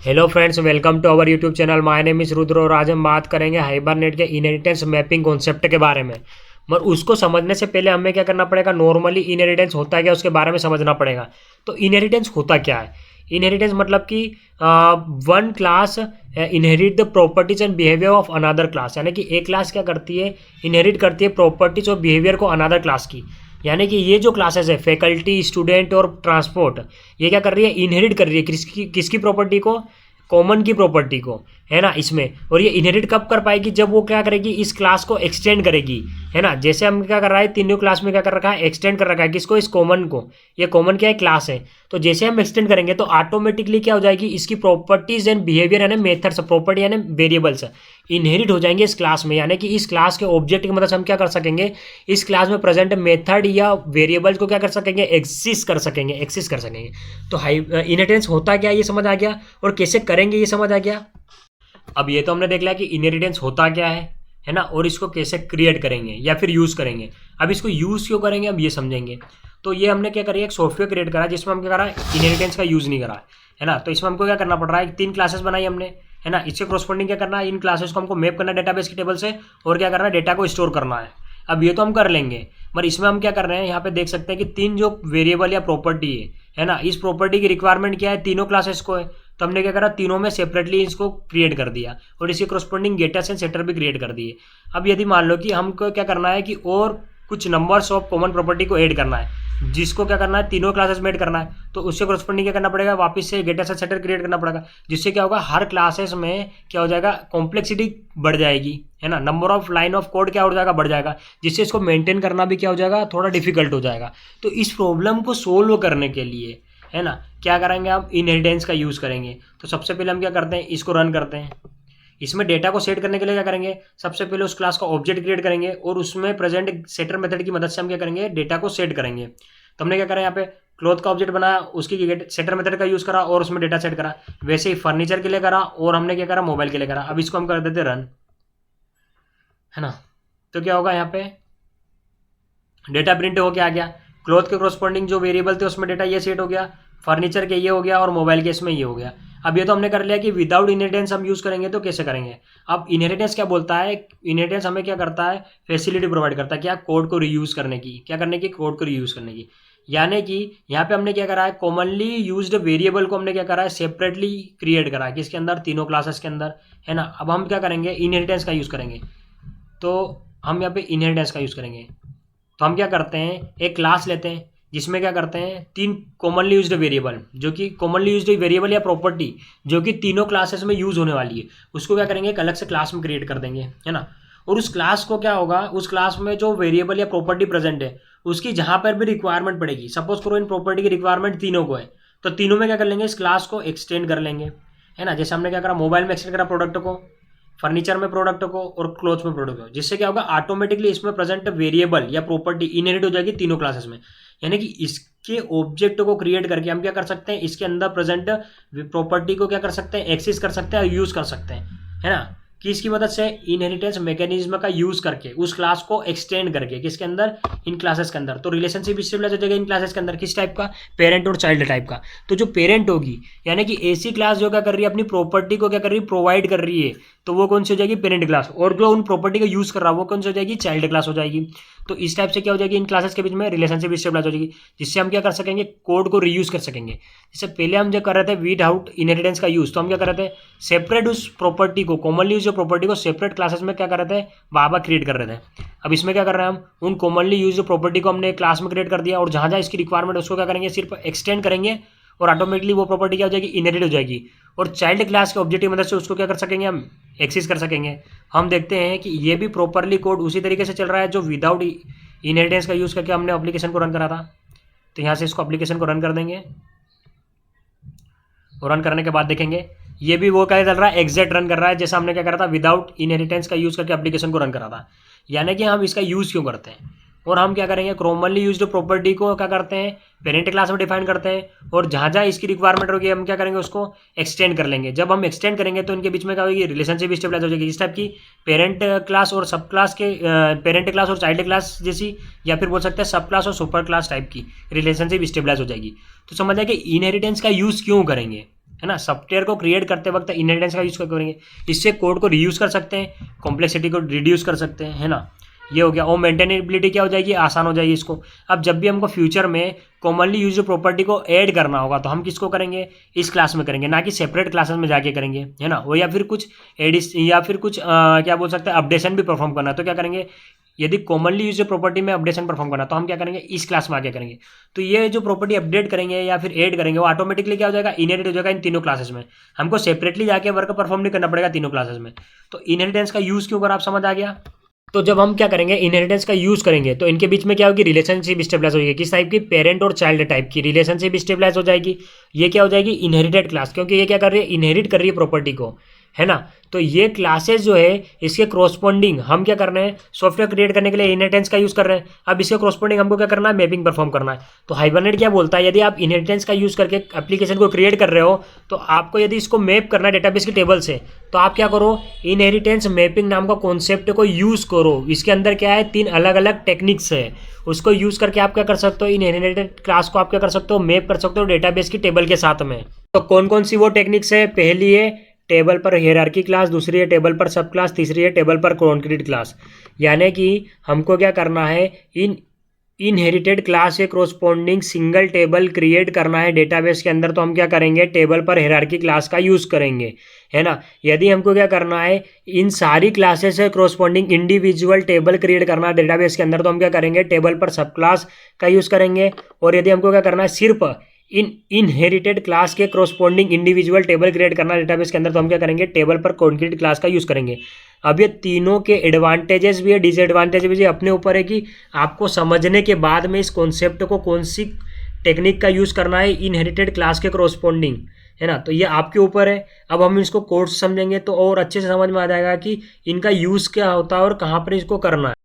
Hello friends, welcome to our YouTube channel. My name is Rudra और आज हम बात करेंगे हाइबरनेट के इनहेरिटेंस मैपिंग कॉन्सेप्ट के बारे में। मगर उसको समझने से पहले हमें क्या करना पड़ेगा, नॉर्मली इनहेरिटेंस होता क्या उसके बारे में समझना पड़ेगा। तो इनहेरिटेंस होता क्या है? इनहेरिटेंस मतलब कि one class inherit the properties and behaviour of another class, यानी कि एक क्लास क्या करती है, इनहेरिट करती है प्रॉपर्टीज और बिहेवियर को अनदर क्लास की। यानी कि ये जो क्लासेस है, फैकल्टी, स्टूडेंट और ट्रांसपोर्ट, ये क्या कर रही है, इनहेरिट कर रही है किसकी किसकी प्रॉपर्टी को, कॉमन की प्रॉपर्टी को, है ना, इसमें। और ये इनहेरिट कब कर पाएगी, जब वो क्या करेगी, इस क्लास को एक्सटेंड करेगी, है ना। जैसे हम क्या कर रहा है, तीनों क्लास में क्या कर रखा है, एक्सटेंड कर रखा है किसको, इस कॉमन को। ये कॉमन क्या है, क्लास है। तो जैसे हम एक्सटेंड करेंगे तो ऑटोमेटिकली क्या हो जाएगी, इसकी प्रॉपर्टीज एंड बिहेवियर यानी मेथड्स, प्रॉपर्टी यानी वेरिएबल्स इनहेरिट हो जाएंगे इस क्लास में। यानी कि इस क्लास के ऑब्जेक्ट की मदद से हम क्या कर सकेंगे, इस क्लास में प्रेजेंट मेथड या वेरिएबल्स को क्या कर सकेंगे, एक्सिस कर सकेंगे। तो इनहेरिटेंस होता क्या है ये समझ आ गया, और कैसे करेंगे ये समझ आ गया। अब ये तो हमने देख लिया कि इनहेरिटेंस होता क्या है ना, और इसको कैसे क्रिएट करेंगे या फिर यूज़ करेंगे। अब इसको यूज़ क्यों करेंगे, अब ये समझेंगे। तो ये हमने क्या करिए, एक सॉफ्टवेयर क्रिएट करा जिसमें हम क्या करा, इनहेरिटेंस का यूज़ नहीं करा है ना। तो इसमें हमको क्या करना पड़ रहा है, 3 क्लासेस बनाई हमने, है ना। इससे क्रॉसपोंडिंग क्या करना है, इन क्लासेस को हमको मैप करना है डेटाबेस की टेबल से, और क्या करना है, डेटा को स्टोर करना है। अब ये तो हम कर लेंगे, पर इसमें हम क्या कर रहे हैं, यहाँ पे देख सकते हैं कि 3 जो वेरिएबल या प्रॉपर्टी है ना, इस प्रॉपर्टी की रिक्वायरमेंट क्या है, तीनों क्लासेस को है। तो हमने क्या करा, तीनों में सेपरेटली इसको क्रिएट कर दिया, और इसके करस्पॉन्डिंग गेटर्स एंड सेटर भी क्रिएट कर दिए। अब यदि मान लो कि हमको क्या करना है कि और कुछ नंबर्स ऑफ कॉमन प्रॉपर्टी को ऐड करना है, जिसको क्या करना है, तीनों क्लासेस में ऐड करना है, तो उससे करस्पॉन्डिंग क्या करना पड़ेगा, वापस से गेटर्स एंड सेटर क्रिएट करना पड़ेगा। जिससे क्या होगा, हर क्लासेस में क्या हो जाएगा, कॉम्प्लेक्सिटी बढ़ जाएगी, है ना। Number of line of code क्या हो जाएगा, बढ़ जाएगा, जिससे इसको मेंटेन करना भी क्या हो जाएगा, थोड़ा डिफिकल्ट हो जाएगा। तो इस प्रॉब्लम को सोल्व करने के लिए, है ना, क्या करेंगे, हम इनहेरिटेंस का यूज़ करेंगे। तो सबसे पहले हम क्या करते हैं, इसको रन करते हैं। इसमें डेटा को सेट करने के लिए क्या करेंगे, सबसे पहले उस क्लास का ऑब्जेक्ट क्रिएट करेंगे, और उसमें प्रेजेंट सेटर मेथड की मदद से हम क्या करेंगे, डेटा को सेट करेंगे। तो हमने क्या करा, यहाँ पे क्लॉथ का ऑब्जेक्ट बनाया, उसकी सेटर मेथड का यूज़ करा और उसमें डेटा सेट करा। वैसे ही फर्नीचर के लिए करा, और हमने क्या करा, मोबाइल के लिए करा। अब इसको हम कर देते रन, है ना। तो क्या होगा, यहाँ पे डेटा प्रिंट होके आ गया। क्लॉथ के क्रॉसपॉन्डिंग जो वेरिएबल थे उसमें डेटा ये सेट हो गया, फर्नीचर के ये हो गया, और मोबाइल के इसमें ये हो गया। अब ये तो हमने कर लिया कि विदाउट इनहेरिटेंस हम यूज़ करेंगे तो कैसे करेंगे। अब इनहेरिटेंस क्या बोलता है, इनहेरिटेंस हमें क्या करता है, फैसिलिटी प्रोवाइड करता है, क्या, कोड को रीयूज़ करने की, क्या करने की, कोड को रीयूज़ करने की। यानी कि यहाँ पे हमने क्या करा है, कॉमनली यूज्ड वेरिएबल को हमने क्या करा है, सेपरेटली क्रिएट करा है, किसके अंदर, तीनों क्लासेस के अंदर, है ना। अब हम क्या करेंगे, इनहेरिटेंस का यूज़ करेंगे। तो हम यहाँ पे इनहेरिटेंस का यूज़ करेंगे। तो हम क्या करते हैं, एक क्लास लेते हैं जिसमें क्या करते हैं, 3 कॉमनली यूज्ड वेरिएबल, जो कि कॉमनली यूज्ड वेरिएबल या प्रॉपर्टी जो कि तीनों क्लासेस में यूज होने वाली है, उसको क्या करेंगे, एक अलग से क्लास में क्रिएट कर देंगे, है ना। और उस क्लास को क्या होगा, उस क्लास में जो वेरिएबल या प्रॉपर्टी प्रेजेंट है उसकी जहां पर भी रिक्वायरमेंट पड़ेगी, सपोज करो इन प्रॉपर्टी की रिक्वायरमेंट तीनों को है, तो तीनों में क्या कर लेंगे, इस क्लास को एक्सटेंड कर लेंगे, है ना। जैसे हमने क्या करा, मोबाइल में एक्सटेंड करा प्रोडक्ट को, फर्नीचर में प्रोडक्ट को, और क्लोथ में प्रोडक्ट को। जिससे क्या होगा, ऑटोमेटिकली इसमें प्रेजेंट वेरिएबल या प्रॉपर्टी इनहेरिट हो जाएगी तीनों क्लासेस में। यानी कि इसके ऑब्जेक्ट को क्रिएट करके हम क्या कर सकते हैं, इसके अंदर प्रेजेंट प्रॉपर्टी को क्या कर सकते हैं, एक्सेस कर सकते हैं और यूज कर सकते हैं, है ना। कि इसकी मदद से इनहेरिटेंस मैकेनिज्म का यूज करके उस क्लास को एक्सटेंड करके किसके अंदर, इन क्लासेस के अंदर। तो रिलेशनशिप स्टेबलाइज हो जाएगा इन क्लासेस के अंदर, किस टाइप का, पेरेंट और चाइल्ड टाइप का। तो जो पेरेंट होगी, यानी कि ऐसी क्लास जो क्या कर रही है, अपनी प्रॉपर्टी को क्या कर रही है, प्रोवाइड कर रही है, तो वो कौन सी हो जाएगी, पेरेंट क्लास। और जो उन प्रॉपर्टी का यूज कर रहा है वो कौन सी हो जाएगी, चाइल्ड क्लास हो जाएगी। तो इस टाइप से क्या हो जाएगी, इन क्लासेस के बीच में रिलेशनशिप स्टेबलाइज हो जाएगी, जिससे हम क्या कर सकेंगे, कोड को रीयूज कर सकेंगे। जैसे पहले हम जो कर रहे थे विदाउट इनहेरिटेंस का यूज, तो हम क्या कर रहे थे, सेपरेट उस प्रॉपर्टी को, कॉमनली यूज प्रॉपर्टी को सेपरेट क्लासेस में क्या कर रहे थे, वहाँ क्रिएट कर रहे थे। अब इसमें क्या कर रहे हैं, हम उन कॉमनली यूज प्रॉपर्टी को हमने क्लास में क्रिएट कर दिया, और जहाँ जहाँ इसकी रिक्वायरमेंट है उसको क्या करेंगे, सिर्फ एक्सटेंड करेंगे, और ऑटोमेटिकली वो प्रॉपर्टी क्या हो जाएगी, इनहेरिट हो जाएगी। और चाइल्ड क्लास के ऑब्जेक्ट की मदद से उसको क्या कर सकेंगे, हम एक्सेस कर सकेंगे। हम देखते हैं कि ये भी प्रॉपरली कोड उसी तरीके से चल रहा है जो विदाउट इनहेरिटेंस का यूज़ करके हमने एप्लीकेशन को रन करा था। तो यहाँ से इसको एप्लीकेशन को रन कर देंगे, और रन करने के बाद देखेंगे ये भी वो क्या चल रहा है, एग्जैक्ट रन कर रहा है जैसा हमने क्या करा था, विदाउट इनहेरिटेंस का यूज़ करके एप्लीकेशन को रन करा था। यानी कि हम इसका यूज़ क्यों करते हैं, और हम क्या करेंगे, कॉमनली यूज्ड प्रॉपर्टी को क्या करते हैं, पेरेंट क्लास में डिफाइन करते हैं, और जहाँ जहाँ इसकी रिक्वायरमेंट होगी हम क्या करेंगे, उसको एक्सटेंड कर लेंगे। जब हम एक्सटेंड करेंगे तो इनके बीच में क्या होगी, रिलेशनशिप स्टेबलाइज हो जाएगी, इस टाइप की पेरेंट क्लास और सब क्लास के, पेरेंट क्लास और चाइल्ड क्लास जैसी, या फिर बोल सकते हैं सब क्लास और सुपर क्लास टाइप की रिलेशनशिप स्टेबलाइज हो जाएगी। तो समझ आए कि इनहेरिटेंस का यूज़ क्यों करेंगे, है ना। सॉफ्टवेयर को क्रिएट करते वक्त इनहेरिटेंस का यूज़ करेंगे, इससे कोड को रीयूज़ कर सकते हैं, कॉम्प्लेक्सिटी को रिड्यूस कर सकते हैं, है ना। ये हो गया। और मेंटेनेबिलिटी क्या हो जाएगी, आसान हो जाएगी इसको। अब जब भी हमको फ्यूचर में कॉमनली यूज प्रॉपर्टी को ऐड करना होगा तो हम किसको करेंगे, इस क्लास में करेंगे, ना कि सेपरेट क्लासेस में जाके करेंगे, है ना। वो या फिर कुछ या फिर कुछ क्या बोल सकते हैं, अपडेशन भी परफॉर्म करना है तो क्या करेंगे, यदि कॉमनली यूज प्रॉपर्टी में अपडेशन परफॉर्म करना तो हम क्या करेंगे, इस क्लास में आके करेंगे। तो ये जो प्रॉपर्टी अपडेट करेंगे या फिर ऐड करेंगे वो ऑटोमेटिकली क्या हो जाएगा, इनहेरिट हो जाएगा इन तीनों क्लासेस में। हमको सेपरेटली जाके वर्क परफॉर्म नहीं करना पड़ेगा तीनों क्लासेस में। तो इनहेरिटेंस का यूज़ क्यों, अगर आप समझ आ गया। तो जब हम क्या करेंगे, इनहेरिटेंस का यूज करेंगे तो इनके बीच में क्या होगी, रिलेशनशिप स्टेबलाइज हो जाएगी। किस टाइप की, पेरेंट और चाइल्ड टाइप की रिलेशनशिप स्टेबलाइज हो जाएगी। ये क्या हो जाएगी, इनहेरिटेड क्लास, क्योंकि ये क्या कर रही है, इनहेरिट कर रही है प्रॉपर्टी को, है ना। तो ये क्लासेस जो है इसके क्रॉसपोंडिंग हम क्या कर रहे हैं, सॉफ्टवेयर क्रिएट करने के लिए इनहेरिटेंस का यूज कर रहे हैं। अब इसके क्रॉसपोंडिंग हमको क्या करना है, मैपिंग परफॉर्म करना है। तो हाइबरनेट क्या बोलता है, यदि आप इनहेरिटेंस का यूज करके एप्लीकेशन को क्रिएट कर रहे हो तो आपको यदि इसको मैप करना है डेटाबेस की टेबल से, तो आप क्या करो, इनहेरिटेंस मैपिंग नाम का कॉन्सेप्ट को यूज करो। इसके अंदर क्या है, 3 अलग अलग टेक्निक्स है, उसको यूज करके आप क्या कर सकते हो, इनहेरिटेड क्लास को आप क्या कर सकते हो, मैप कर सकते हो डेटाबेस की टेबल के साथ में। तो कौन कौन सी वो टेक्निक्स है, पहली है टेबल पर हायरार्की क्लास, दूसरी है टेबल पर सब क्लास, तीसरी है टेबल पर कॉन्क्रीट क्लास। यानी कि हमको क्या करना है, इनहेरिटेड क्लास के क्रॉसपोंडिंग सिंगल टेबल क्रिएट करना है डेटाबेस के अंदर। तो हम क्या करेंगे, टेबल पर हायरार्की क्लास का यूज़ करेंगे, है ना। यदि हमको क्या करना है, इन सारी क्लासेस से क्रॉसपोंडिंग इंडिविजुअल टेबल क्रिएट करना है डेटाबेस के अंदर, तो हम क्या करेंगे, टेबल पर सब क्लास का यूज़ करेंगे। और यदि हमको क्या करना है, सिर्फ इनहेरिटेड क्लास के क्रॉसपोंडिंग इंडिविजुअल टेबल क्रिएट करना डेटाबेस के अंदर, तो हम क्या करेंगे, टेबल पर कॉन्क्रीट क्लास का यूज़ करेंगे। अब ये तीनों के एडवांटेजेस भी है, डिसएडवांटेज भी है, अपने ऊपर है कि आपको समझने के बाद में इस कॉन्सेप्ट को कौन सी टेक्निक का यूज़ करना है इनहेरिटेड क्लास के क्रॉसपोंडिंग, है ना। तो ये आपके ऊपर है। अब हम इसको कोर्स समझेंगे तो और अच्छे से समझ में आ जाएगा कि इनका यूज़ क्या होता है और कहाँ पर इसको करना है।